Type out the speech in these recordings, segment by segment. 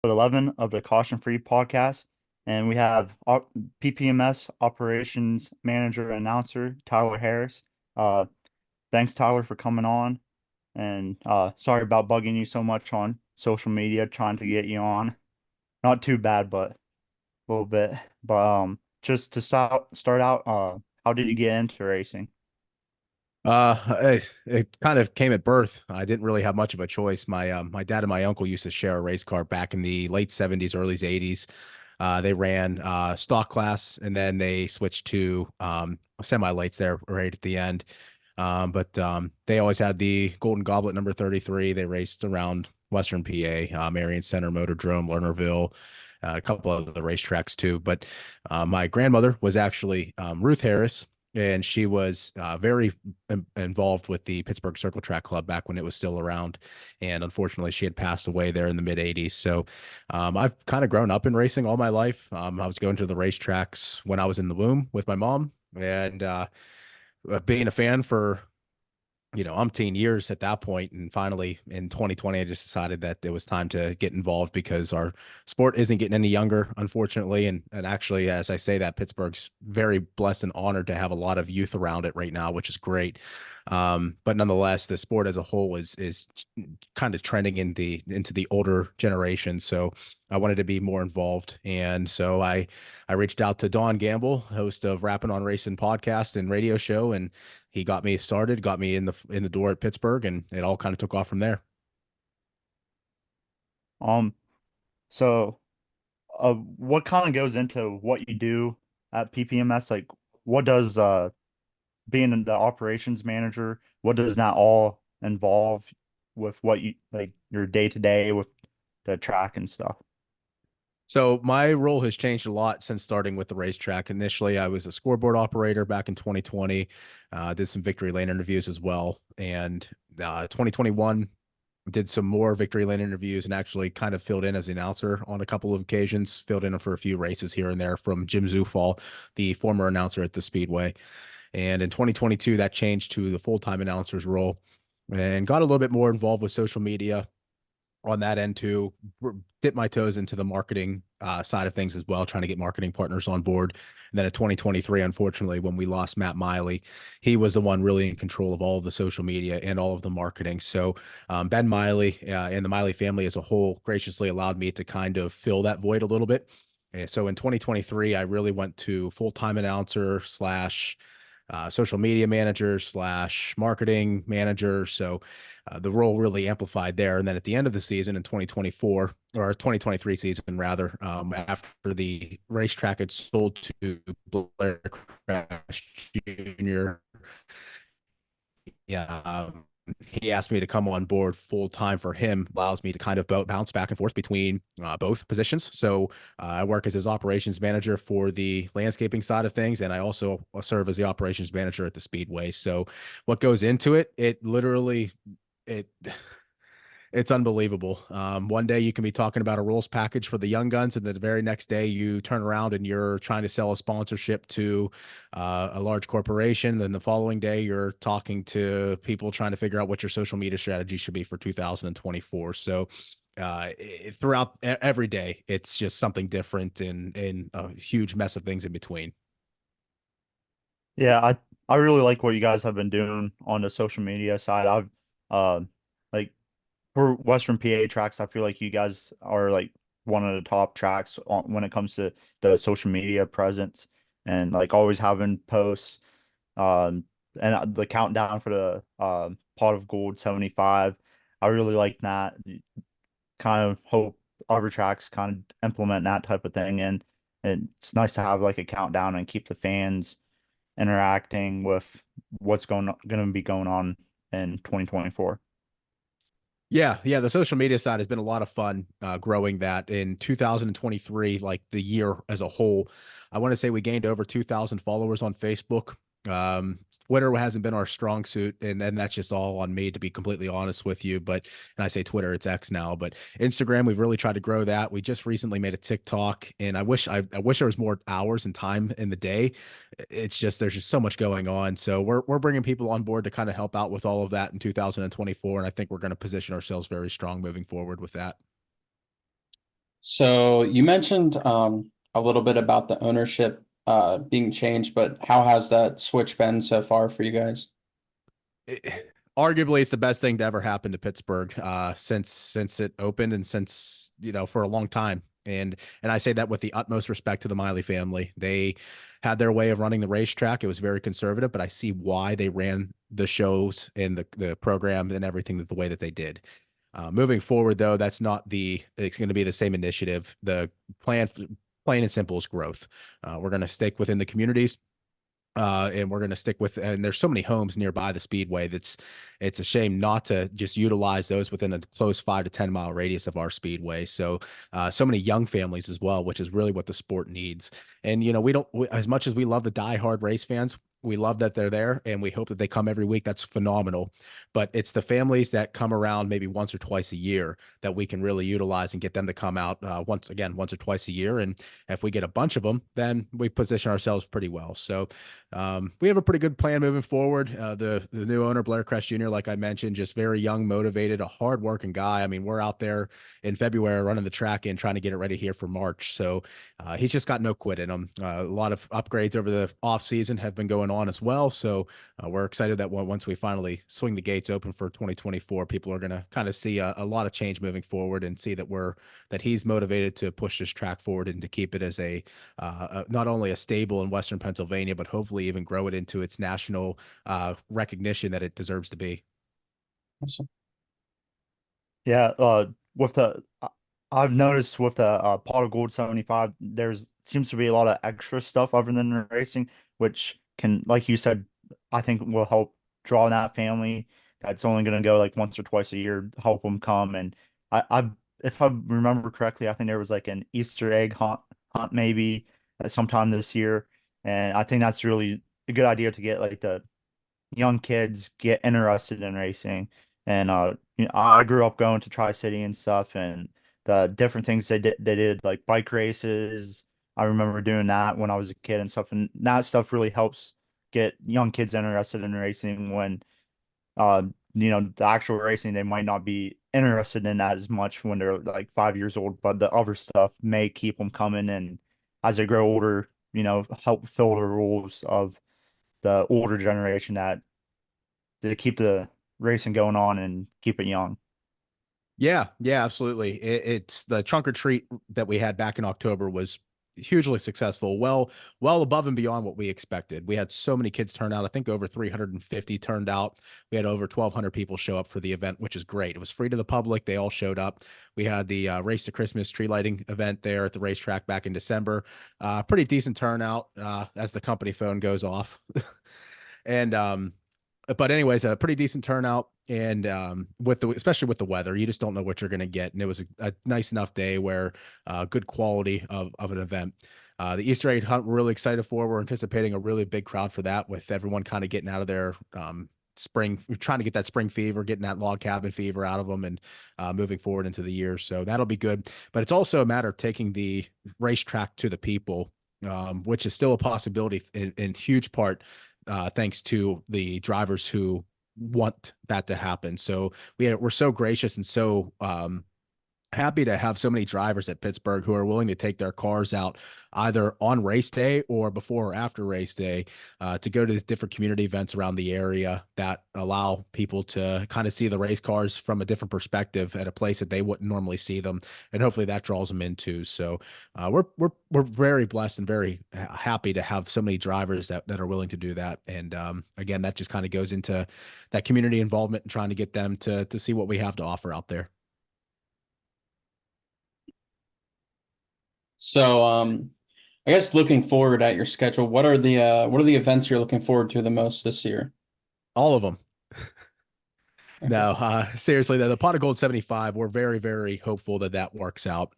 11 of the Caution Free podcast. And we have PPMS Operations Manager Announcer Tyler Harris. Uh, Thanks, Tyler, for coming on. And sorry about bugging you so much on social media, trying to get you on. Not too bad, but a little bit. But just to start out, how did you get into racing? It kind of came at birth. I didn't really have much of a choice. My dad and my uncle used to share a race car back in the late 70s, early 80s. They ran stock class and then they switched to semi lights there right at the end. But they always had the Golden Goblet number 33. They raced around Western PA, Marion Center, Motordrome, Lernerville, a couple of the racetracks too. But my grandmother was actually Ruth Harris, and she was very involved with the Pittsburgh Circle Track Club back when it was still around. And unfortunately, she had passed away there in the mid 80s. So I've kind of grown up in racing all my life. I was going to the racetracks when I was in the womb with my mom, and being a fan for umpteen years at that point. And finally in 2020, I just decided that it was time to get involved because our sport isn't getting any younger, unfortunately. And actually, as I say that, Pittsburgh's very blessed and honored to have a lot of youth around it right now, which is great. But nonetheless, the sport as a whole is kind of trending into the older generation. So I wanted to be more involved. And so I reached out to Don Gamble, host of Rapping on Racing podcast and radio show, and he got me started, got me in the door at Pittsburgh, and it all kind of took off from there. Um, so what kind of goes into what you do at PPMS? Like, what does being the operations manager, what does that all involve with what you like your day to day with the track and stuff? So my role has changed a lot since starting with the racetrack. Initially, I was a scoreboard operator back in 2020. Did some victory lane interviews as well, and 2021 did some more victory lane interviews and actually kind of filled in as an announcer on a couple of occasions. Filled in for a few races here and there from Jim Zufall, the former announcer at the Speedway. And in 2022, that changed to the full-time announcer's role and got a little bit more involved with social media on that end too. Dip my toes into the marketing side of things as well, trying to get marketing partners on board. And then in 2023, unfortunately, when we lost Matt Miley, he was the one really in control of all of the social media and all of the marketing. So Ben Miley and the Miley family as a whole graciously allowed me to kind of fill that void a little bit. And so in 2023, I really went to full-time announcer slash social media manager slash marketing manager. So the role really amplified there. And then at the end of the season in 2024 or 2023 season rather, after the racetrack had sold to Blair Crash Jr., yeah, he asked me to come on board full time for him. Allows me to kind of bounce back and forth between both positions. So I work as his operations manager for the landscaping side of things, and I also serve as the operations manager at the Speedway. So what goes into it? It literally it it's unbelievable. One day you can be talking about a rules package for the young guns, and then the very next day you turn around and you're trying to sell a sponsorship to a large corporation. Then the following day you're talking to people trying to figure out what your social media strategy should be for 2024. So throughout every day, it's just something different and a huge mess of things in between. Yeah, I really like what you guys have been doing on the social media side. I've like for Western PA tracks, I feel like you guys are like one of the top tracks when it comes to the social media presence and like always having posts. And the countdown for the Pot of Gold 75. I really like that. Kind of hope other tracks kind of implement that type of thing, and it's nice to have like a countdown and keep the fans interacting with what's going to be going on in 2024. Yeah, the social media side has been a lot of fun growing that in 2023, like the year as a whole. I want to say we gained over 2,000 followers on Facebook. Twitter hasn't been our strong suit, and that's just all on me, to be completely honest with you. But and I say Twitter, it's X now, but Instagram, we've really tried to grow that. We just recently made a TikTok, and I wish there was more hours and time in the day. It's just there's just so much going on. So we're bringing people on board to kind of help out with all of that in 2024, and I think we're going to position ourselves very strong moving forward with that. So you mentioned a little bit about the ownership being changed, but how has that switch been so far for you guys? Arguably it's the best thing to ever happen to Pittsburgh since it opened and since for a long time. And I say that with the utmost respect to the Miley family. They had their way of running the racetrack. It was very conservative, but I see why they ran the shows and the program and everything the way that they did. Moving forward, though, that's not it's going to be the same initiative. The plan, plain and simple, is growth. We're going to stick within the communities, and we're going to stick with, and there's so many homes nearby the Speedway it's a shame not to just utilize those within a close 5 to 10 mile radius of our Speedway. So so many young families as well, which is really what the sport needs. And we don't, as much as we love the diehard race fans, we love that they're there and we hope that they come every week. That's phenomenal. But it's the families that come around maybe once or twice a year that we can really utilize and get them to come out once or twice a year. And if we get a bunch of them, then we position ourselves pretty well. So we have a pretty good plan moving forward. The new owner, Blair Crest Jr., like I mentioned, just very young, motivated, a hardworking guy. I mean, we're out there in February running the track and trying to get it ready here for March. So he's just got no quit in him. A lot of upgrades over the off season have been going on as well. So we're excited that once we finally swing the gates open for 2024, people are going to kind of see a lot of change moving forward and see that he's motivated to push this track forward and to keep it as not only a stable in Western Pennsylvania, but hopefully even grow it into its national recognition that it deserves to be. Awesome. Yeah, with I've noticed with the pot of gold 75, there's seems to be a lot of extra stuff other than the racing, which can, like you said, I think will help draw in that family that's only going to go like once or twice a year, help them come. And I, if I remember correctly, I think there was like an Easter egg hunt maybe sometime this year, and I think that's really a good idea to get like the young kids get interested in racing. And I grew up going to Tri-City and stuff, and the different things they did like bike races. I remember doing that when I was a kid and stuff, and that stuff really helps get young kids interested in racing when uh the actual racing they might not be interested in as much when they're like 5 years old, but the other stuff may keep them coming, and as they grow older, help fill the roles of the older generation that to keep the racing going on and keep it young. Yeah, yeah, absolutely. It's the trunk or treat that we had back in October was hugely successful, well above and beyond what we expected. We had so many kids turn out. I think over 350 turned out. We had over 1,200 people show up for the event, which is great. It was free to the public. They all showed up. We had the Race to Christmas tree lighting event there at the racetrack back in December. Pretty decent turnout as the company phone goes off. And but anyways, a pretty decent turnout, and especially with the weather, you just don't know what you're going to get. And it was a nice enough day where good quality of an event. The Easter egg hunt we're really excited for. We're anticipating a really big crowd for that, with everyone kind of getting out of their spring, trying to get that spring fever, getting that log cabin fever out of them, and moving forward into the year. So that'll be good. But it's also a matter of taking the racetrack to the people, which is still a possibility in huge part thanks to the drivers who want that to happen. So we're so gracious and so happy to have so many drivers at Pittsburgh who are willing to take their cars out either on race day or before or after race day to go to these different community events around the area that allow people to kind of see the race cars from a different perspective at a place that they wouldn't normally see them, and hopefully that draws them into. So we're very blessed and very happy to have so many drivers that are willing to do that. And again, that just kind of goes into that community involvement and trying to get them to see what we have to offer out there. So, I guess looking forward at your schedule, what are the events you're looking forward to the most this year? All of them. Okay. No, seriously, the pot of gold 75, we're very, very hopeful that that works out.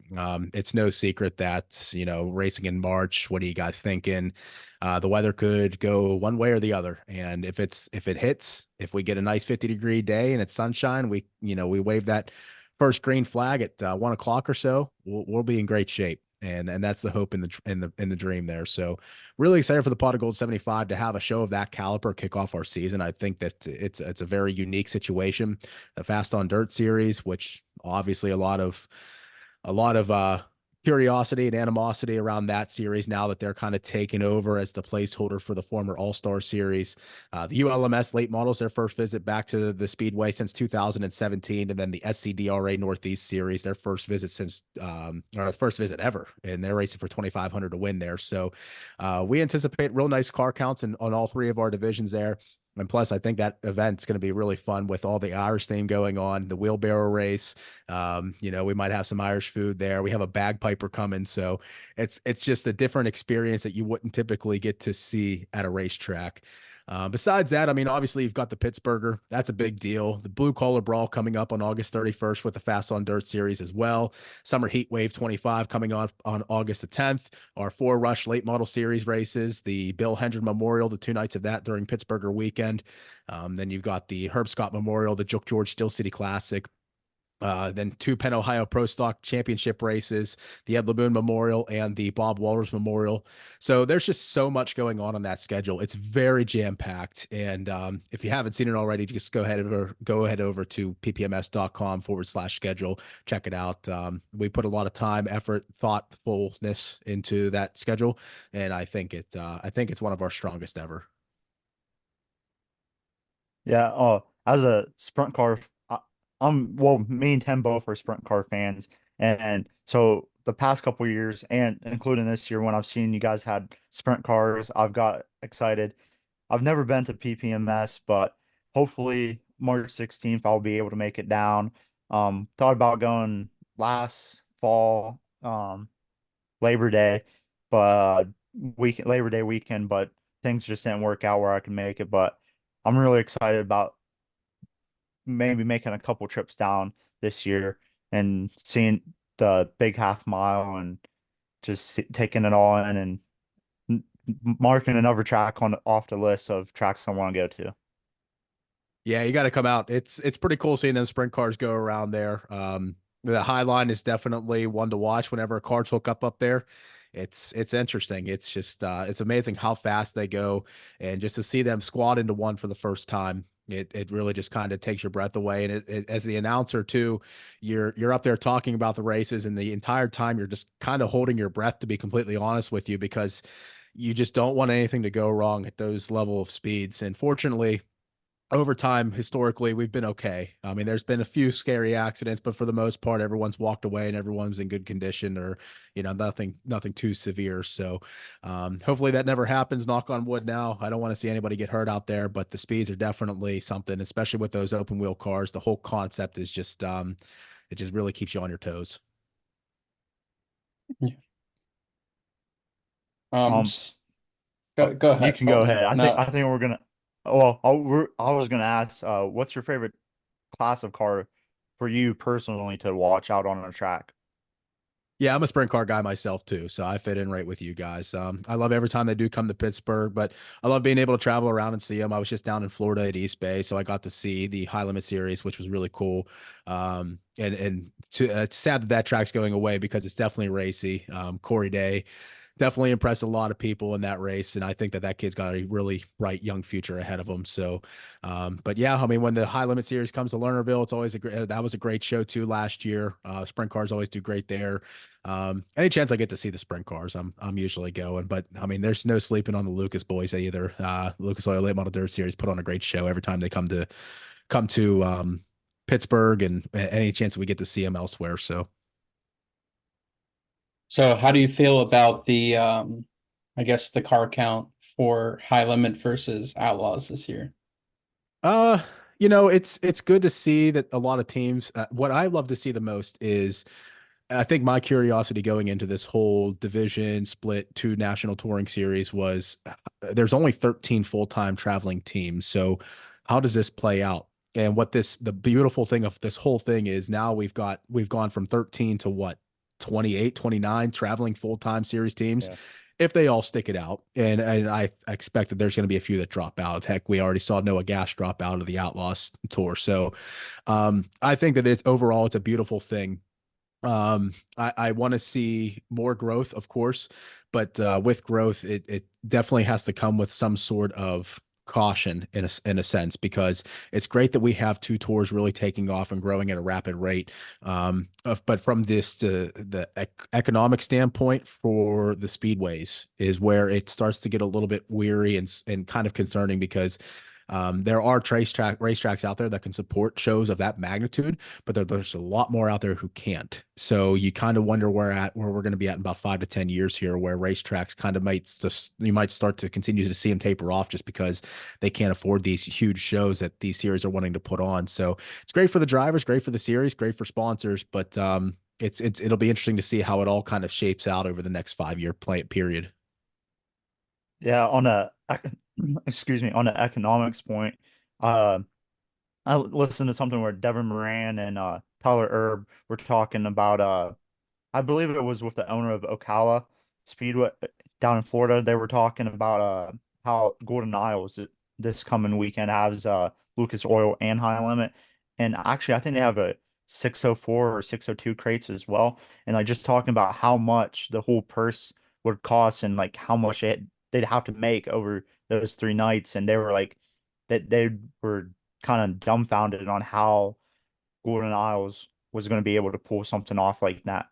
It's no secret that, racing in March, what are you guys thinking? The weather could go one way or the other. And if it hits, if we get a nice 50-degree day and it's sunshine, we wave that first green flag at 1 o'clock or so, we'll be in great shape. And that's the hope in the dream there. So really excited for the pot of gold 75 to have a show of that caliber kick off our season. I think that it's a very unique situation. The Fast on Dirt series, which obviously a lot of curiosity and animosity around that series now that they're kind of taking over as the placeholder for the former All-Star series. The ULMS late models, their first visit back to the Speedway since 2017, and then the SCDRA Northeast series, their first visit since, or first visit ever, and they're racing for 2,500 to win there. So we anticipate real nice car counts on all three of our divisions there. And plus, I think that event's going to be really fun with all the Irish theme going on, the wheelbarrow race. We might have some Irish food there. We have a bagpiper coming, so it's just a different experience that you wouldn't typically get to see at a racetrack. Besides that, I mean, obviously you've got the Pittsburgher. That's a big deal. The Blue Collar Brawl coming up on August 31st with the Fast on Dirt series as well. Summer Heat Wave 25 coming on August the 10th. Our 4 Rush late model series races, the Bill Hendren Memorial, the 2 nights of that during Pittsburgher weekend. Then you've got the Herb Scott Memorial, the Jook George Steel City Classic. Then 2 Penn Ohio Pro Stock Championship races, the Ed Laboon Memorial and the Bob Walters Memorial. So there's just so much going on that schedule. It's very jam packed. And if you haven't seen it already, just go ahead over to ppms.com/schedule. Check it out. We put a lot of time, effort, thoughtfulness into that schedule, and I think it's one of our strongest ever. Yeah. As a sprint car, well, me and Tim both are sprint car fans, and so the past couple years, and including this year, when I've seen you guys had sprint cars, I've got excited. I've never been to PPMS, but hopefully March 16th I'll be able to make it down. Thought about going last fall, Labor Day, but Labor Day weekend, but things just didn't work out where I can make it. But I'm really excited about maybe making a couple trips down this year and seeing the big half mile and just taking it all in and marking another track on off the list of tracks I want to go to. Yeah, you got to come out. It's pretty cool seeing them sprint cars go around there. The High Line is definitely one to watch whenever cars hook up there. It's interesting. It's just it's amazing how fast they go, and just to see them squat into one for the first time, it really just kind of takes your breath away. And as the announcer too, you're up there talking about the races, and the entire time you're just kind of holding your breath, to be completely honest with you, because you just don't want anything to go wrong at those level of speeds. And fortunately, over time, historically, we've been okay. I mean, there's been a few scary accidents, but for the most part, everyone's walked away and everyone's in good condition, or, nothing too severe. So hopefully that never happens. Knock on wood now. I don't want to see anybody get hurt out there, but the speeds are definitely something, especially with those open wheel cars. The whole concept is just, it just really keeps you on your toes. Yeah. Um, Go you ahead, can go ahead. Colton. I No, think we're gonna. Well, I was gonna ask, what's your favorite class of car for you personally to watch out on a track? Yeah, I'm a sprint car guy myself too, so I fit in right with you guys. I love every time they do come to Pittsburgh, but I love being able to travel around and see them. I was just down in Florida at East Bay, so I got to see the High Limit Series, which was really cool. It's sad that track's going away because it's definitely racy. Corey Day definitely impressed a lot of people in that race, and I think that kid's got a really bright young future ahead of him. So, but yeah, I mean, when the High Limit Series comes to Lernerville, it's always that was a great show too last year. Sprint cars always do great there. Any chance I get to see the sprint cars, I'm usually going. But I mean, there's no sleeping on the Lucas boys either. Lucas Oil Late Model Dirt Series put on a great show every time they come to Pittsburgh, and any chance we get to see them elsewhere. so how do you feel about the I guess the car count for High Limit versus Outlaws this year? Uh, it's good to see that a lot of teams. What I love to see the most is, I think my curiosity going into this whole division split 2 national touring series was, there's only 13 full-time traveling teams. So how does this play out? And the beautiful thing of this whole thing is, now we've gone from 13 to what, 28, 29 traveling full-time series teams, Yeah. if they all stick it out. And I expect that there's going to be a few that drop out. Heck, we already saw Noah Gash drop out of the Outlaws tour. So I think that overall it's a beautiful thing. I want to see more growth, of course, but with growth, it definitely has to come with some sort of caution in a sense, because it's great that we have two tours really taking off and growing at a rapid rate. But from the economic standpoint for the speedways is where it starts to get a little bit weary and kind of concerning, because there are racetracks out there that can support shows of that magnitude, but there's a lot more out there who can't. So you kind of wonder where we're going to be at in about 5 to 10 years here, where racetracks kind of you might start to continue to see them taper off just because they can't afford these huge shows that these series are wanting to put on. So it's great for the drivers, great for the series, great for sponsors, but it'll be interesting to see how it all kind of shapes out over the next 5 year play period. Yeah, on a excuse me, on an economics point, uh, I listened to something where Devin Moran and Tyler Erb were talking about I believe it was with the owner of Ocala Speedway down in Florida. They were talking about how Golden Isles this coming weekend has Lucas Oil and high limit, and actually I think they have a 604 or 602 crates as well. And like just talking about how much the whole purse would cost and like how much they'd have to make over those 3 nights, and they were like that they were kind of dumbfounded on how Golden Isles was going to be able to pull something off like that.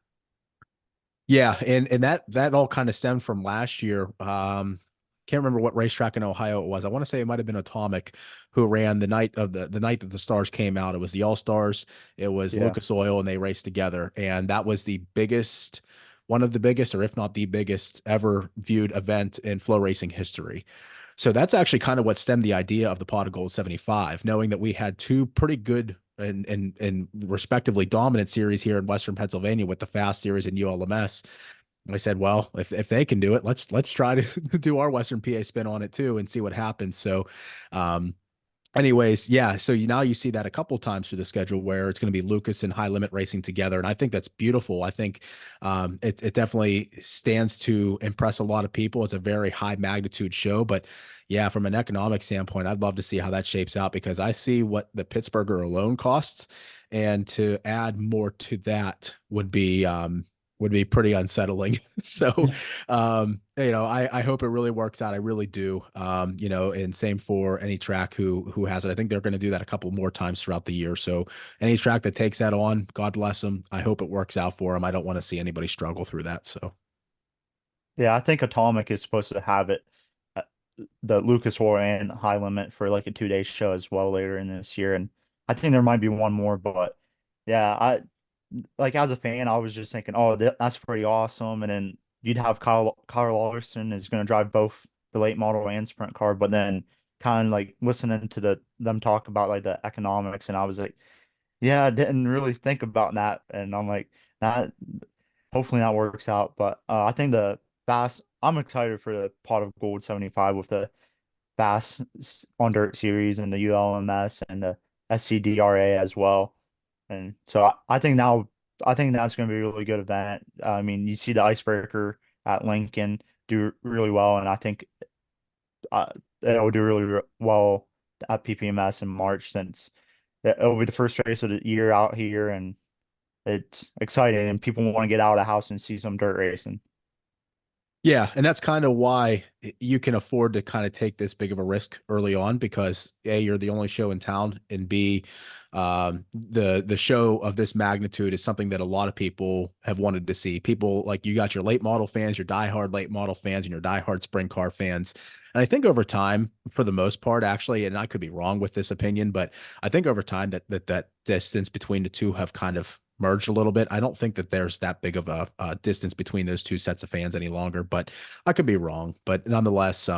Yeah, and that all kind of stemmed from last year. Can't remember what racetrack in Ohio it was. I want to say it might have been Atomic who ran the night that the stars came out. It was the All Stars, it was Yeah. Lucas Oil, and they raced together. And that was one of the biggest, or if not the biggest ever viewed event in flow racing history. So that's actually kind of what stemmed the idea of the Pot of Gold 75, knowing that we had two pretty good and respectively dominant series here in Western Pennsylvania with the Fast Series and ULMS. I said, well, if they can do it, let's try to do our Western PA spin on it too and see what happens. So, um, anyways, yeah. So now you see that a couple times through the schedule where it's going to be Lucas and High Limit racing together, and I think that's beautiful. I think it definitely stands to impress a lot of people. It's a very high magnitude show, but yeah, from an economic standpoint, I'd love to see how that shapes out, because I see what the Pittsburgher alone costs, and to add more to that would be pretty unsettling. So, I hope it really works out. I really do. And same for any track who has it. I think they're going to do that a couple more times throughout the year. So any track that takes that on, God bless them. I hope it works out for them. I don't want to see anybody struggle through that. So. Yeah, I think Atomic is supposed to have it, uh, the Lucas Oil and high limit for like a 2 day show as well later in this year. And I think there might be one more, but yeah, I like as a fan, I was just thinking, oh, that's pretty awesome. And then you'd have Kyle Larson is going to drive both the late model and sprint car, but then kind of like listening to them talk about like the economics, and I was like, yeah, I didn't really think about that. And I'm like, that hopefully that works out. But I think I'm excited for the Pot of Gold 75 with the on dirt series and the ULMS and the SCDRA as well. And so I think that's going to be a really good event. I mean, you see the Icebreaker at Lincoln do really well, and I think uh, it'll do really well at PPMS in March, since it'll be the first race of the year out here, and it's exciting, and people want to get out of the house and see some dirt racing. Yeah, and that's kind of why you can afford to kind of take this big of a risk early on, because A, you're the only show in town, and B, the show of this magnitude is something that a lot of people have wanted to see. People like, you got your late model fans, your diehard late model fans, and your diehard sprint car fans. And I think over time, for the most part, actually, and I could be wrong with this opinion, but I think over time that distance between the two have kind of merged a little bit. I don't think that there's that big of a distance between those two sets of fans any longer, but I could be wrong. But nonetheless,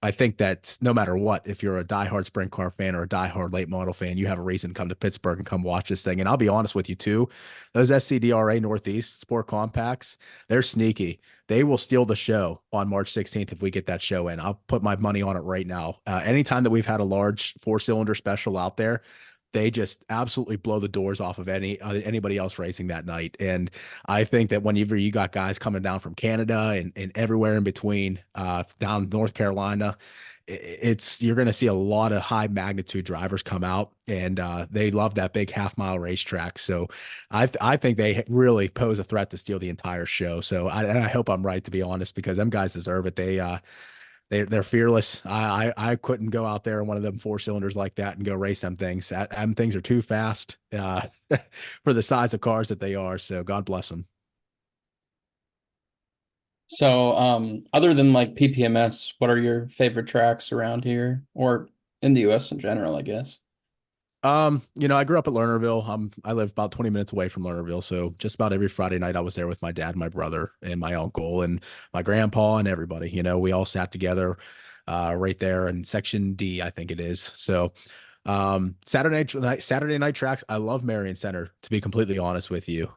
I think that no matter what, if you're a diehard sprint car fan or a diehard late model fan, you have a reason to come to Pittsburgh and come watch this thing. And I'll be honest with you too, those SCDRA Northeast Sport Compacts, they're sneaky. They will steal the show on March 16th if we get that show in. I'll put my money on it right now. Anytime that we've had a large 4-cylinder special out there, they just absolutely blow the doors off of anybody else racing that night. And I think that whenever you got guys coming down from Canada and everywhere in between, down North Carolina, you're going to see a lot of high magnitude drivers come out, and they love that big half-mile racetrack. So I think they really pose a threat to steal the entire show. So I hope I'm right, to be honest, because them guys deserve it. They're fearless. I couldn't go out there in one of them four cylinders like that and go race them things. Them things are too fast for the size of cars that they are. So God bless them. So, other than like PPMS, what are your favorite tracks around here or in the US in general, I guess? I grew up at Lernerville. I live about 20 minutes away from Lernerville. So just about every Friday night I was there with my dad, my brother, and my uncle and my grandpa and everybody. We all sat together right there in section D, I think it is. So Saturday night tracks, I love Marion Center, to be completely honest with you.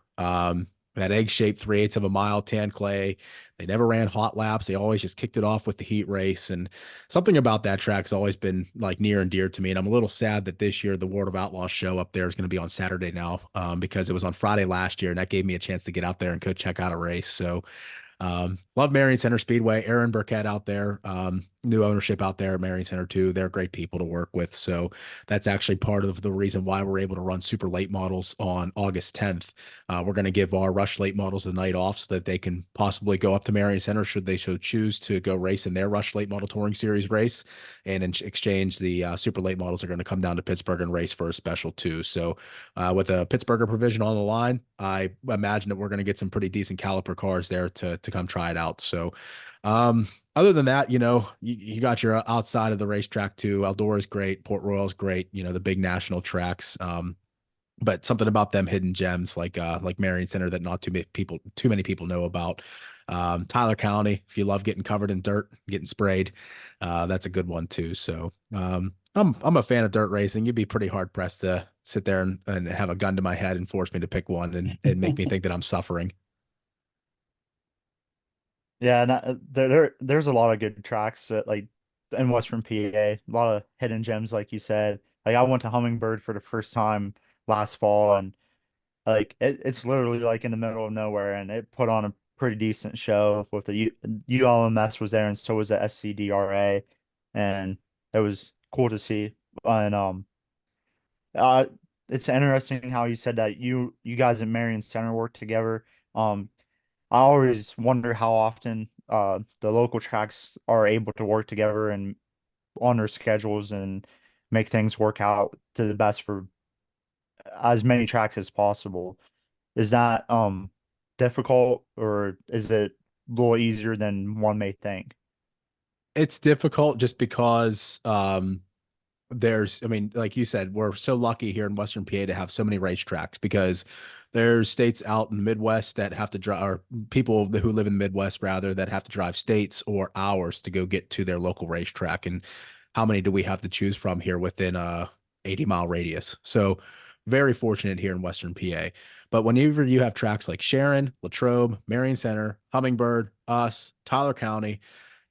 That egg-shaped 3/8 of a mile tan clay. They never ran hot laps. They always just kicked it off with the heat race. And something about that track has always been like near and dear to me. And I'm a little sad that this year the World of Outlaws show up there is going to be on Saturday now, because it was on Friday last year, and that gave me a chance to get out there and go check out a race. So love Marion Center Speedway. Aaron Burkett out there, new ownership out there at Marion Center too. They're great people to work with. So that's actually part of the reason why we're able to run super late models on August 10th. We're going to give our rush late models the night off so that they can possibly go up to Marion Center should they so choose to go race in their rush late model touring series race. And in exchange, the super late models are going to come down to Pittsburgh and race for a special too. So with a Pittsburgher provision on the line, I imagine that we're going to get some pretty decent caliper cars there to come try it out. So, other than that, you got your outside of the racetrack too. Eldora is great. Port Royal is great. The big national tracks. But something about them hidden gems like Marion Center that not too many people know about. Tyler County, if you love getting covered in dirt, getting sprayed, that's a good one too. So I'm a fan of dirt racing. You'd be pretty hard pressed to sit there and have a gun to my head and force me to pick one and make me think that I'm suffering. Yeah, and there's a lot of good tracks like in Western PA, a lot of hidden gems, like you said. Like I went to Hummingbird for the first time last fall, and like it's literally like in the middle of nowhere, and it put on a pretty decent show with the ULMS was there, and so was the SCDRA, and it was cool to see. And uh, it's interesting how you said that you guys at Marion Center work together. I always wonder how often the local tracks are able to work together and on their schedules and make things work out to the best for as many tracks as possible. Is that difficult, or is it a little easier than one may think? It's difficult just because I mean, like you said, we're so lucky here in Western PA to have so many racetracks because there's states out in the Midwest that have to drive, or people who live in the Midwest rather, that have to drive states or hours to go get to their local racetrack. And how many do we have to choose from here within a 80-mile radius? So very fortunate here in Western PA. But whenever you have tracks like Sharon, Latrobe, Marion Center, Hummingbird, us, Tyler County,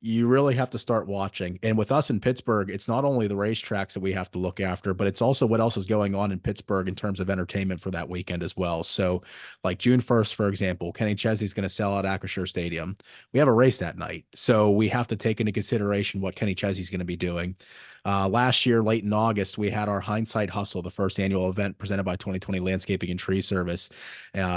you really have to start watching. And with us in Pittsburgh, it's not only the racetracks that we have to look after, but it's also what else is going on in Pittsburgh in terms of entertainment for that weekend as well. So, like June 1st, for example, Kenny Chesney's going to sell out Acrisure Stadium. We have a race that night. So, we have to take into consideration what Kenny Chesney's going to be doing. Last year, late in August, we had our Hindsight Hustle, the first annual event presented by 2020 Landscaping and Tree Service,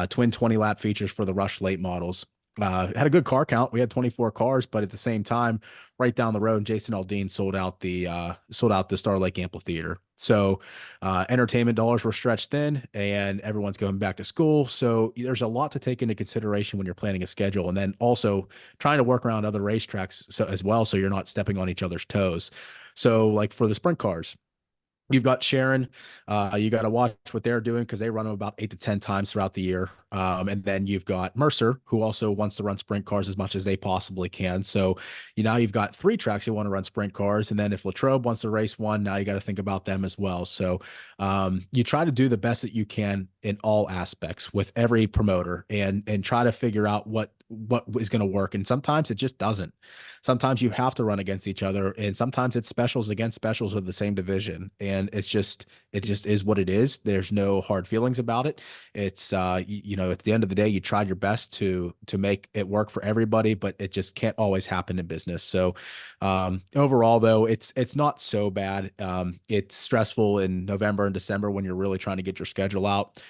twin 20 lap features for the Rush late models. Had a good car count. We had 24 cars, but at the same time, right down the road, Jason Aldean sold out the Star Lake Amphitheater. So entertainment dollars were stretched thin, and everyone's going back to school. So there's a lot to take into consideration when you're planning a schedule, and then also trying to work around other racetracks as well, so you're not stepping on each other's toes. So like for the sprint cars, you've got Sharon. You got to watch what they're doing because they run them about 8 to 10 times throughout the year. And then you've got Mercer, who also wants to run sprint cars as much as they possibly can. So now you've got three tracks who want to run sprint cars. And then if Latrobe wants to race one, now you got to think about them as well. So you try to do the best that you can in all aspects with every promoter and try to figure out what is going to work. And sometimes it just doesn't. Sometimes you have to run against each other, and sometimes it's specials against specials of the same division. And it just is what it is. There's no hard feelings about it. It's at the end of the day, you tried your best to make it work for everybody, but it just can't always happen in business. So overall, though, it's not so bad. It's stressful in November and December when you're really trying to get your schedule out.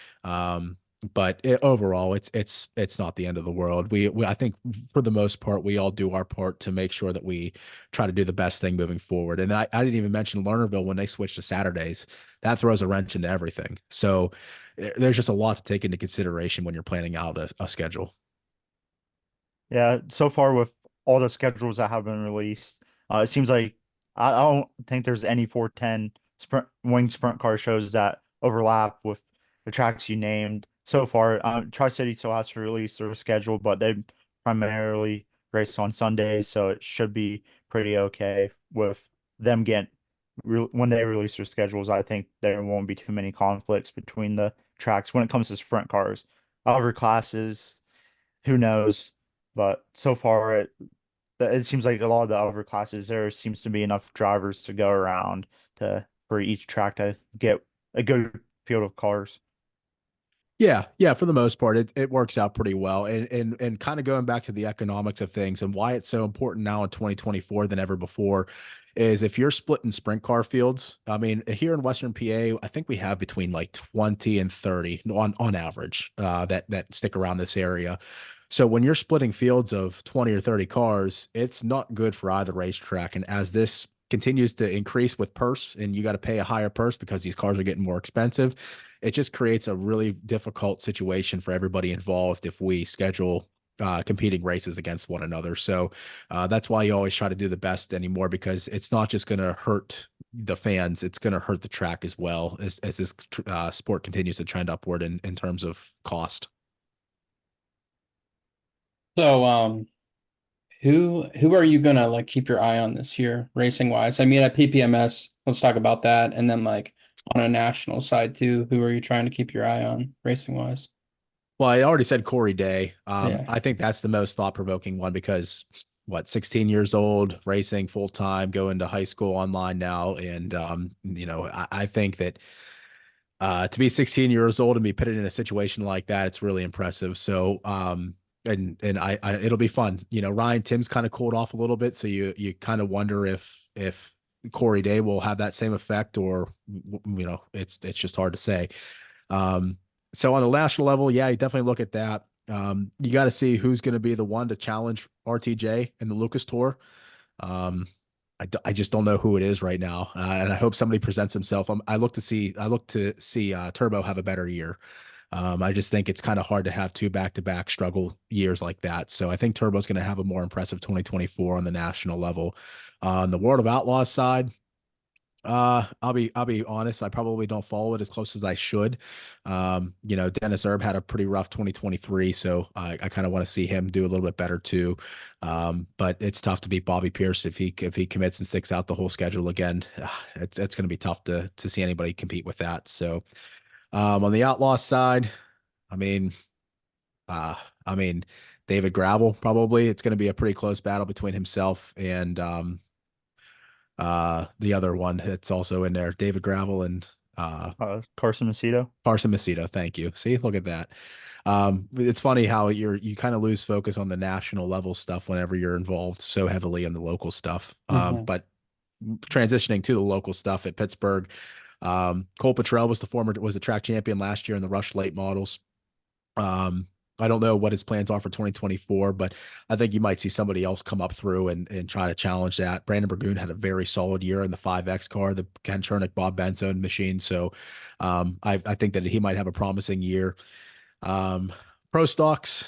But overall, it's not the end of the world. I think for the most part, we all do our part to make sure that we try to do the best thing moving forward. And I didn't even mention Lernerville when they switched to Saturdays. That throws a wrench into everything. So there's just a lot to take into consideration when you're planning out a schedule. Yeah, so far with all the schedules that have been released, it seems like I don't think there's any 410 sprint car shows that overlap with the tracks you named so far. Tri-City still has to release their schedule, but they primarily race on Sundays, so it should be pretty okay with them getting when they release their schedules. I think there won't be too many conflicts between the tracks when it comes to sprint cars. Other classes, who knows? But so far, it seems like a lot of the other classes there seems to be enough drivers to go around to for each track to get a good field of cars. Yeah, yeah, for the most part, it works out pretty well. And kind of going back to the economics of things and why it's so important now in 2024 than ever before is if you're splitting sprint car fields, I mean, here in Western PA, I think we have between like 20 and 30 on average that stick around this area. So when you're splitting fields of 20 or 30 cars, it's not good for either racetrack. And as this continues to increase with purse and you got to pay a higher purse because these cars are getting more expensive, it just creates a really difficult situation for everybody involved if we schedule competing races against one another. So that's why you always try to do the best anymore, because it's not just going to hurt the fans, it's going to hurt the track as well as this sport continues to trend upward in terms of cost. So, who are you gonna like keep your eye on this year, racing wise? I mean, at PPMS, let's talk about that, and then like on a national side too, who are you trying to keep your eye on racing wise? Well, I already said Corey Day. Yeah. I think that's the most thought-provoking one because what, 16 years old, racing full time, going to high school online now. And I think that to be 16 years old and be put in a situation like that, it's really impressive. So and I it'll be fun. Ryan Tim's kind of cooled off a little bit. So you kind of wonder if Corey Day will have that same effect, or it's just hard to say. Um, so on the national level, yeah, you definitely look at that. You got to see who's going to be the one to challenge RTJ in the Lucas Tour. Um, I just don't know who it is right now, and I hope somebody presents himself. I look to see Turbo have a better year. I just think it's kind of hard to have two back-to-back struggle years like that. So I think Turbo's going to have a more impressive 2024 on the national level. On the World of Outlaws side, I'll be honest. I probably don't follow it as close as I should. Dennis Erb had a pretty rough 2023, so I kind of want to see him do a little bit better too. But it's tough to beat Bobby Pierce if he commits and sticks out the whole schedule again. It's going to be tough to see anybody compete with that. So on the Outlaw side, I mean, uh, I mean David Gravel probably. It's going to be a pretty close battle between himself and the other one that's also in there, David Gravel and Carson Macedo. Parson Macedo. Thank you. See, look at that. It's funny how you kind of lose focus on the national level stuff whenever you're involved so heavily in the local stuff. Mhm. But transitioning to the local stuff at Pittsburgh, Cole Petrell was the track champion last year in the Rush Late Models. Um, I don't know what his plans are for 2024, but I think you might see somebody else come up through and try to challenge that. Brandon Burgoon had a very solid year in the 5X car, the Ken Chernick, Bob Benzone machine. So I think that he might have a promising year. Pro stocks,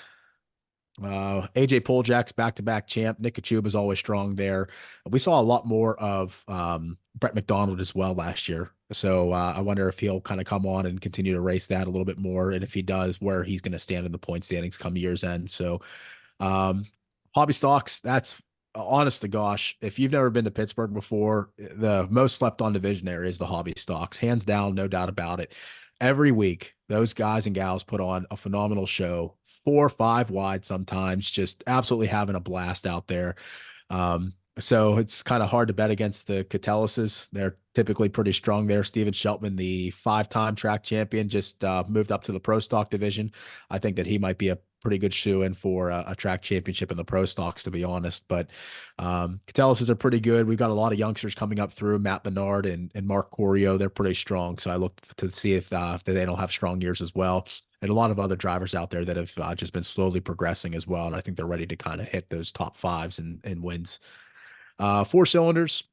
AJ Poljak's back-to-back champ. Nick Kachub is always strong there. We saw a lot more of Brett McDonald as well last year. So I wonder if he'll kind of come on and continue to race that a little bit more. And if he does, where he's going to stand in the point standings come year's end. So um, hobby stocks, that's honest to gosh. If you've never been to Pittsburgh before, the most slept on division there is the hobby stocks, hands down, no doubt about it. Every week, those guys and gals put on a phenomenal show, 4 or 5 wide sometimes, just absolutely having a blast out there. So it's kind of hard to bet against the Catellus. They're typically pretty strong there. Steven Sheltman, the 5-time track champion, just moved up to the pro stock division. I think that he might be a pretty good shoe in for a track championship in the pro stocks, to be honest. But Catellus are pretty good. We've got a lot of youngsters coming up through, Matt Bernard and Mark Corio. They're pretty strong. So I look to see if they don't have strong years as well. and a lot of other drivers out there that have just been slowly progressing as well. And I think they're ready to kind of hit those top fives and wins. Four cylinders.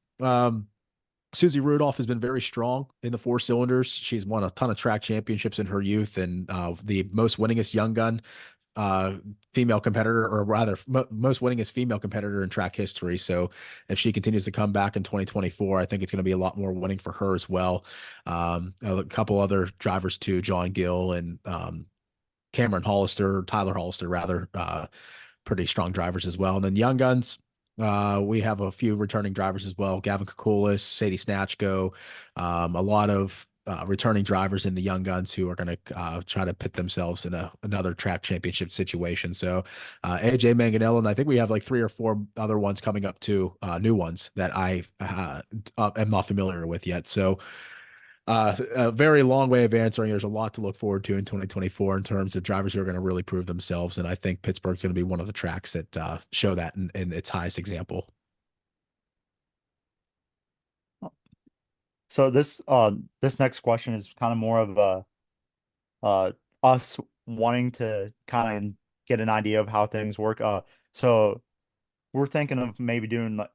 Susie Rudolph has been very strong in the four cylinders. She's won a ton of track championships in her youth, and the most winningest young gun female competitor, or rather most winningest female competitor in track history. So if she continues to come back in 2024, I think it's going to be a lot more winning for her as well. A couple other drivers too, John Gill and Cameron Hollister, Tyler Hollister rather, pretty strong drivers as well. And then young guns, we have a few returning drivers as well. Gavin Kukulis, Sadie Snatchko, a lot of returning drivers in the young guns who are going to try to pit themselves in another track championship situation. So AJ Manganello, and I think we have like 3 or 4 other ones coming up too, new ones that I am not familiar with yet. So a very long way of answering. There's a lot to look forward to in 2024 in terms of drivers who are going to really prove themselves. And I think Pittsburgh's going to be one of the tracks that show that in its highest example. So this next question is kind of more of a us wanting to kind of get an idea of how things work. So we're thinking of maybe doing like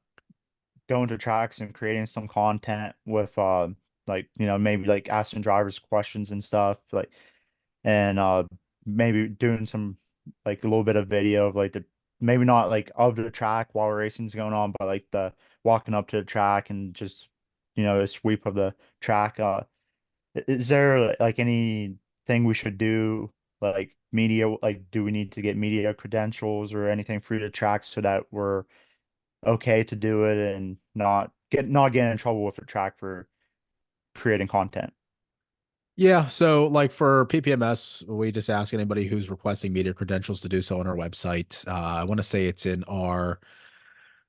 going to tracks and creating some content with like, you know, maybe like asking drivers questions and stuff, like, and maybe doing some like a little bit of video of like the, maybe not like of the track while racing's going on, but like the walking up to the track and just, you know, a sweep of the track. Is there like anything we should do, like media, like do we need to get media credentials or anything through the track so that we're okay to do it and not get in trouble with the track for creating content? Yeah, so like for PPMS, we just ask anybody who's requesting media credentials to do so on our website. I want to say it's in our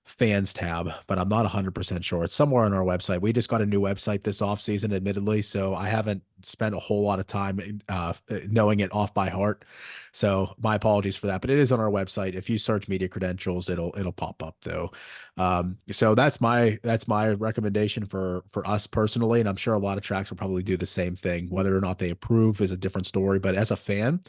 fans tab, but I'm not 100% sure. It's somewhere on our website. We just got a new website this off season, admittedly, so I haven't spent a whole lot of time knowing it off by heart. So my apologies for that, but it is on our website. If you search media credentials, it'll pop up though. So that's my recommendation for us personally, and I'm sure a lot of tracks will probably do the same thing. Whether or not they approve is a different story, but as a fan,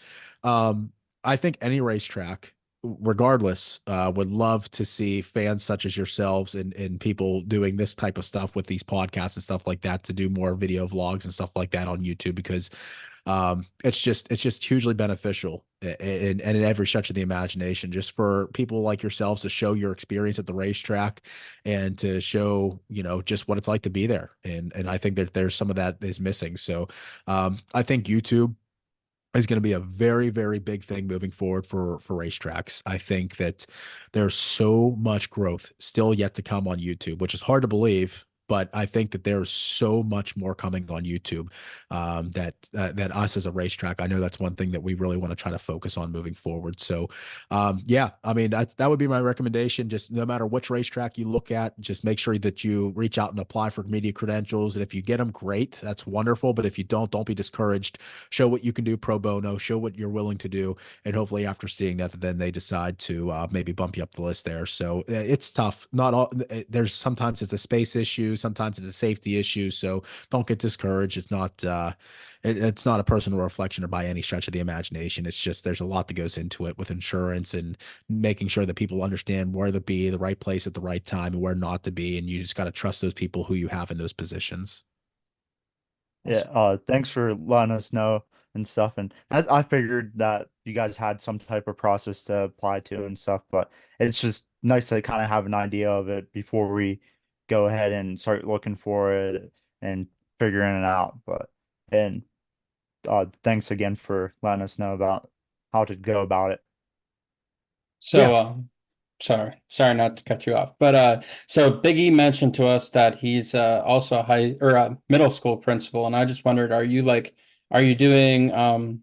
I think any racetrack regardless, would love to see fans such as yourselves and people doing this type of stuff with these podcasts and stuff like that to do more video vlogs and stuff like that on YouTube because it's just hugely beneficial and in every stretch of the imagination, just for people like yourselves to show your experience at the racetrack and to show, you know, just what it's like to be there. And I think that there's some of that is missing. So I think YouTube is going to be a very, very big thing moving forward for racetracks. I think that there's so much growth still yet to come on YouTube, which is hard to believe, but I think that there's so much more coming on YouTube that us as a racetrack, I know that's one thing that we really want to try to focus on moving forward. So, yeah, I mean, that would be my recommendation. Just no matter which racetrack you look at, just make sure that you reach out and apply for media credentials. And if you get them, great, that's wonderful. But if you don't be discouraged. Show what you can do pro bono. Show what you're willing to do, and hopefully, after seeing that, then they decide to maybe bump you up the list there. So it's tough. Not all. There's sometimes it's a space issue. Sometimes it's a safety issue. So don't get discouraged. It's not. It's not a personal reflection or by any stretch of the imagination. It's just there's a lot that goes into it with insurance and making sure that people understand where to be, the right place at the right time, and where not to be. And you just got to trust those people who you have in those positions. Yeah, thanks for letting us know and stuff. And I figured that you guys had some type of process to apply to and stuff, but it's just nice to kind of have an idea of it before we go ahead and start looking for it and figuring it out. But and thanks again for letting us know about how to go about it. So, Yeah. sorry not to cut you off, but so Biggie mentioned to us that he's also a high or a middle school principal, and I just wondered, are you doing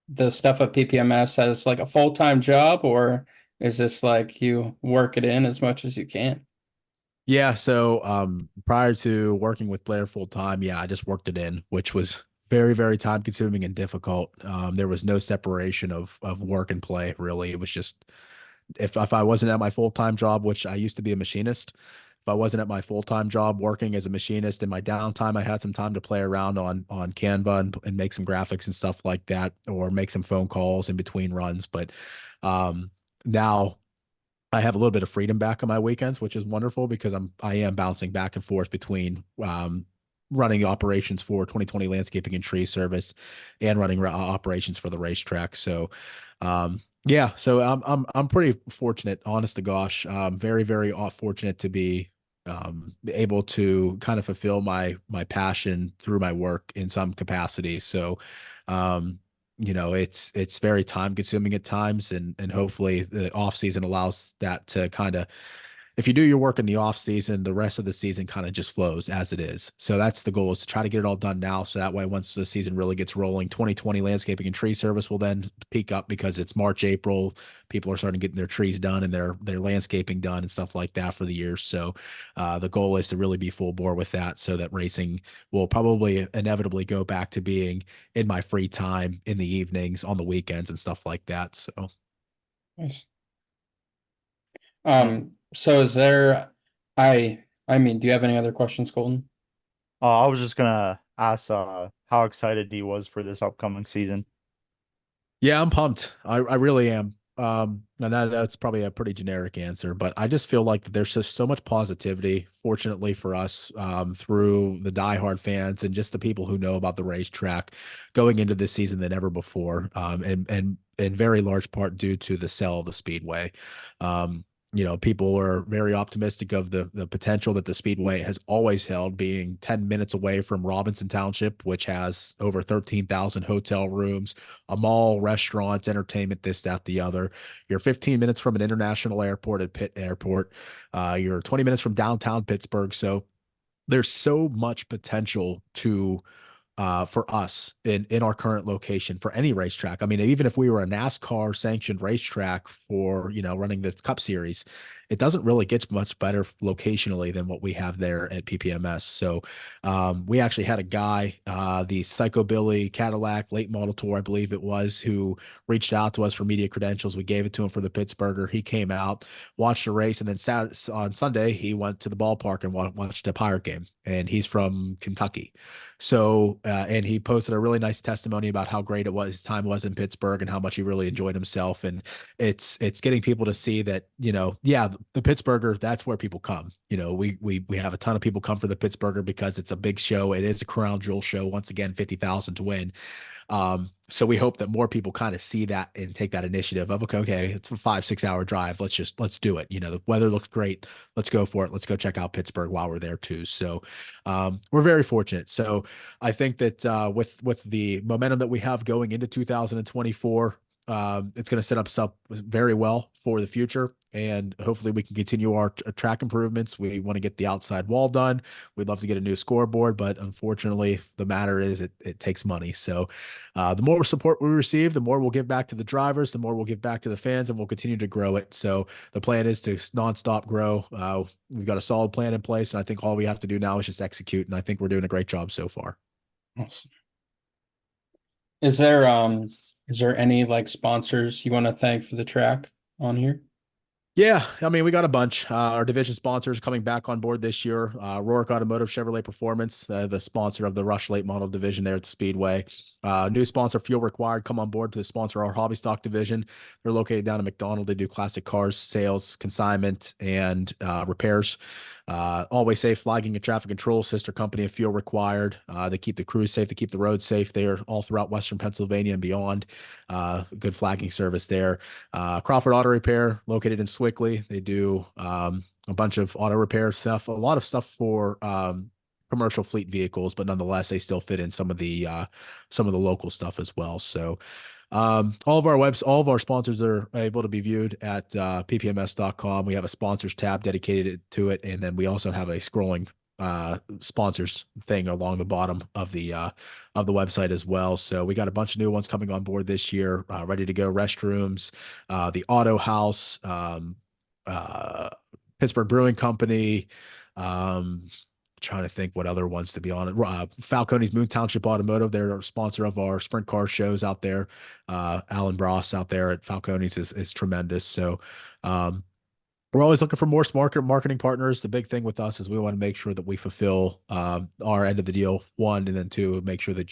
the stuff at PPMS as like a full-time job, or is this like you work it in as much as you can? Yeah, so prior to working with Blair full time, yeah, I just worked it in, which was very, very time consuming and difficult. There was no separation of work and play, really. It was just if I wasn't at my full time job, which I used to be a machinist, if I wasn't at my full-time job working as a machinist, in my downtime, I had some time to play around on Canva and make some graphics and stuff like that, or make some phone calls in between runs. But now I have a little bit of freedom back on my weekends, which is wonderful because I am bouncing back and forth between running operations for 2020 landscaping and tree service and running operations for the racetrack. So yeah, so I'm pretty fortunate, honest to gosh. Very, very fortunate to be able to kind of fulfill my passion through my work in some capacity. So it's very time consuming at times, and hopefully the off season allows that to kind of, if you do your work in the off season, the rest of the season kind of just flows as it is. So that's the goal, is to try to get it all done now. So that way, once the season really gets rolling, 2020 landscaping and tree service will then peak up because it's March, April. People are starting getting their trees done and their landscaping done and stuff like that for the year. So the goal is to really be full bore with that, so that racing will probably inevitably go back to being in my free time in the evenings, on the weekends and stuff like that. So Nice. Yeah. So is there, I mean, do you have any other questions, Colton? I was just gonna ask how excited he was for this upcoming season. yeah, I'm pumped. I really am. And that's probably a pretty generic answer, but I just feel like there's just so much positivity, fortunately for us, through the diehard fans and just the people who know about the racetrack going into this season than ever before. And in very large part due to the sale of the Speedway. People are very optimistic of the potential that the Speedway has always held, being 10 minutes away from Robinson Township, which has over 13,000 hotel rooms, a mall, restaurants, entertainment, this, that, the other. You're 15 minutes from an international airport at Pitt Airport. You're 20 minutes from downtown Pittsburgh. So there's so much potential for us in our current location for any racetrack. I mean, even if we were a NASCAR sanctioned racetrack for, running the Cup Series, it doesn't really get much better locationally than what we have there at PPMS. So we actually had a guy, the Psychobilly Cadillac late model tour, I believe it was, who reached out to us for media credentials. We gave it to him for the Pittsburgher. He came out, watched the race, and then on Sunday, he went to the ballpark and watched a Pirate game. And he's from Kentucky. So, and he posted a really nice testimony about how great it was, his time was in Pittsburgh, and how much he really enjoyed himself. And it's getting people to see that, yeah, the Pittsburgher, that's where people come. We have a ton of people come for the Pittsburgher because it's a big show. It is a crown jewel show. Once again, 50,000 to win. So we hope that more people kind of see that and take that initiative of, okay, it's a 5-6 hour drive. Let's do it. The weather looks great. Let's go for it. Let's go check out Pittsburgh while we're there too. So, we're very fortunate. So I think that, with the momentum that we have going into 2024, it's going to set us up very well for the future. And hopefully we can continue our track improvements. We want to get the outside wall done. We'd love to get a new scoreboard, but unfortunately the matter is it takes money. So the more support we receive, the more we'll give back to the drivers, the more we'll give back to the fans, and we'll continue to grow it. So the plan is to nonstop grow. We've got a solid plan in place, and I think all we have to do now is just execute. And I think we're doing a great job so far. Awesome. Is there any like sponsors you want to thank for the track on here? Yeah, I mean, we got a bunch. Our division sponsors coming back on board this year. Rourke Automotive Chevrolet Performance, the sponsor of the Rush Late Model division there at the Speedway. New sponsor, Fuel Required, come on board to sponsor our hobby stock division. They're located down in McDonald. They do classic cars, sales, consignment, and repairs. Always Safe Flagging and Traffic Control, sister company of Fuel Required. They keep the crews safe, they keep the roads safe. They are all throughout Western Pennsylvania and beyond. Good flagging service there. Crawford Auto Repair, located in Swickley. They do a bunch of auto repair stuff, a lot of stuff for commercial fleet vehicles, but nonetheless, they still fit in some of the local stuff as well. So all of our sponsors are able to be viewed at ppms.com. We have a sponsors tab dedicated to it, and then we also have a scrolling sponsors thing along the bottom of the website as well. So we got a bunch of new ones coming on board this year, ready to go. Restrooms, the Auto House, Pittsburgh Brewing Company, trying to think what other ones to be on it. Falcone's Moon Township Automotive, they're a sponsor of our sprint car shows out there. Alan Bross out there at Falcone's is tremendous. So we're always looking for more smart marketing partners. The big thing with us is we want to make sure that we fulfill our end of the deal, one, and then two, make sure that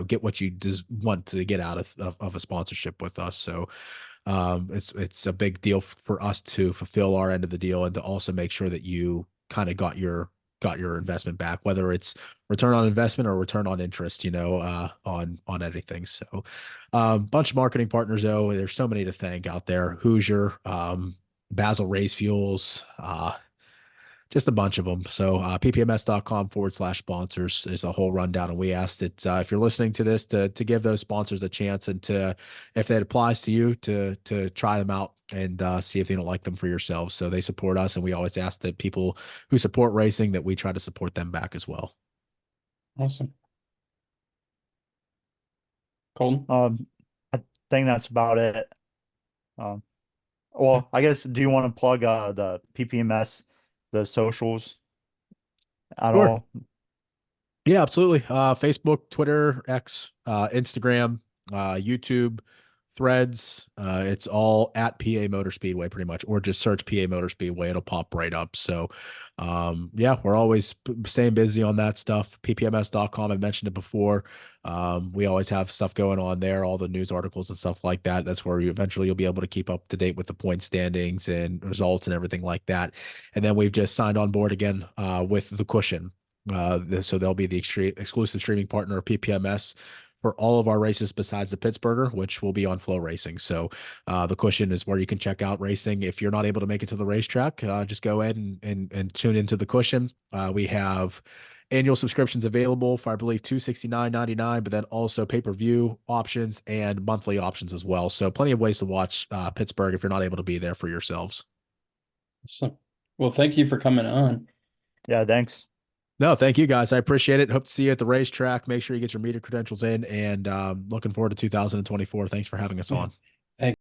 get what you just want to get out of a sponsorship with us. So it's a big deal for us to fulfill our end of the deal and to also make sure that you kind of got your investment back, whether it's return on investment or return on interest, on anything. So, bunch of marketing partners though. There's so many to thank out there. Hoosier, Basil Race Fuels, just a bunch of them. So ppms.com/sponsors is a whole rundown. And we asked that if you're listening to this to give those sponsors a chance and to, if that applies to you, to try them out and see if you don't like them for yourselves. So they support us. And we always ask that people who support racing, that we try to support them back as well. Awesome. Colton? I think that's about it. Um, well, I guess, do you want to plug the PPMS, the socials at Sure. all? Yeah, absolutely. Facebook, Twitter, X, Instagram, YouTube, Threads. It's all at PA Motor Speedway pretty much, or just search PA Motor Speedway. It'll pop right up. So, yeah, we're always staying busy on that stuff. PPMS.com. I mentioned it before. We always have stuff going on there, all the news articles and stuff like that. That's where you'll be able to keep up to date with the point standings and results and everything like that. And then we've just signed on board again with the Cushion. So they'll be the exclusive streaming partner of PPMS for all of our races besides the Pittsburgher, which will be on Flow Racing. So the Cushion is where you can check out racing. If you're not able to make it to the racetrack, just go ahead and tune into the Cushion. We have annual subscriptions available for, I believe, $269.99, but then also pay-per-view options and monthly options as well. So plenty of ways to watch Pittsburgh if you're not able to be there for yourselves. Awesome. Well, thank you for coming on. Yeah, thanks. No, thank you guys. I appreciate it. Hope to see you at the racetrack. Make sure you get your media credentials in, and looking forward to 2024. Thanks for having us on. Thank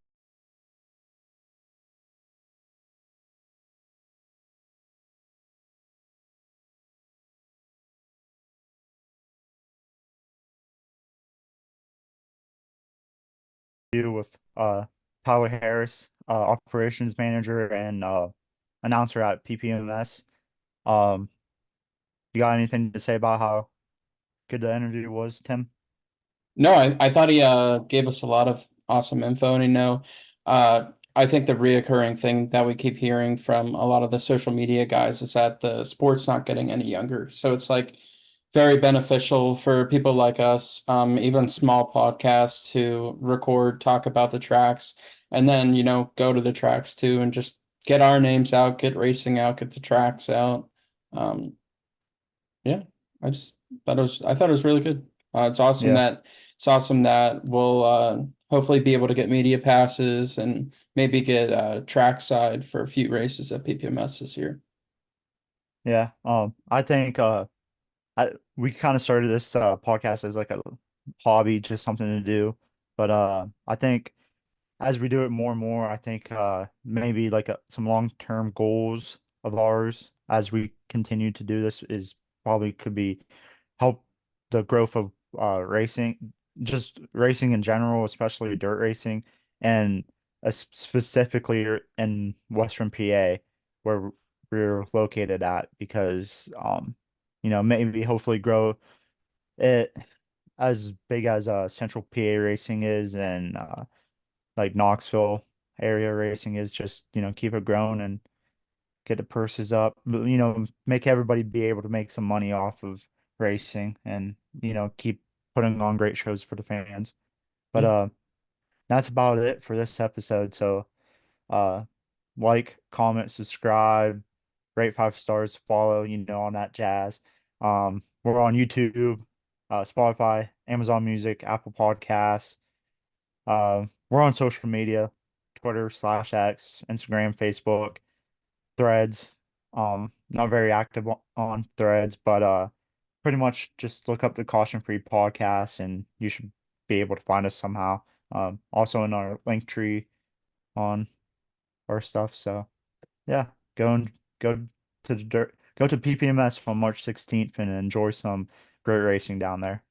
You with Tyler Harris, operations manager and announcer at PPMS. Um, you got anything to say about how good the interview was, Tim? No, I thought he gave us a lot of awesome info, and I think the reoccurring thing that we keep hearing from a lot of the social media guys is that the sport's not getting any younger. So it's like very beneficial for people like us, even small podcasts, to record, talk about the tracks, and then, go to the tracks too and just get our names out, get racing out, get the tracks out. Um, yeah, I thought it was really good. Yeah, It's awesome that we'll hopefully be able to get media passes and maybe get trackside for a few races at PPMS this year. yeah. I think we kind of started this podcast as like a hobby, just something to do. But I think as we do it more and more, I think maybe like some long-term goals of ours as we continue to do this is probably could be help the growth of racing, just racing in general, especially dirt racing, and specifically in Western PA where we're located at, because maybe hopefully grow it as big as Central PA racing is, and like Knoxville area racing is, just keep it growing and get the purses up, make everybody be able to make some money off of racing, and keep putting on great shows for the fans. But Yeah. that's about it for this episode. So uh like, comment, subscribe, rate 5 stars, follow, on that jazz. We're on YouTube, Spotify, Amazon Music, Apple Podcasts. We're on social media, Twitter/X, Instagram, Facebook, Threads. Not very active on Threads, but pretty much just look up the Caution Free podcast and you should be able to find us somehow. Also in our link tree on our stuff. So yeah, go to PPMS from March 16th and enjoy some great racing down there.